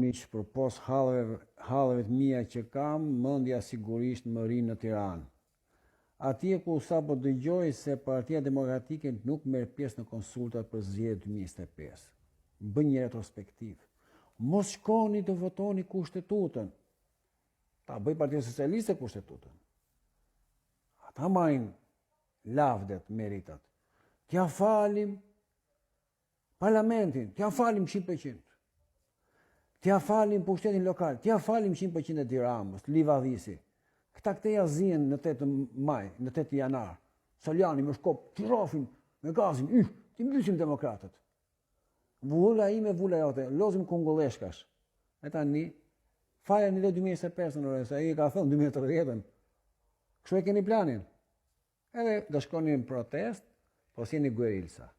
miq, për pos halleve të mia që kam, mendja sigurisht më rinë në Tiranë. Atje ku sapo dëgjoj se Partia Demokratike nuk merr pjesë në konsultat për zgjedhjet 2025. Bën një retrospektiv. Mos shkoni të votoni kushtetutën. Ta bëj Partia Socialiste kushtetutën. Ata marrin lavdet, meritat. T'ja falim parlamentin, t'ja falim 100%. T'ja falim pushtetin lokal, t'ja falim 100% e Tiranës, Livadhisi. Këta këteja zien në 8 maj, në 8 janar. Soljani me shkop, t'i rafim me gazin, t'i mbysim demokratët. Vulla ime, vulla jote, lozim kungulleshkash. E tani, faja një dhe 2025 në rrës, e i ka thënë 2030. Kështu e keni planin. Edhe do shkoni në protest, po si jeni guerilsa.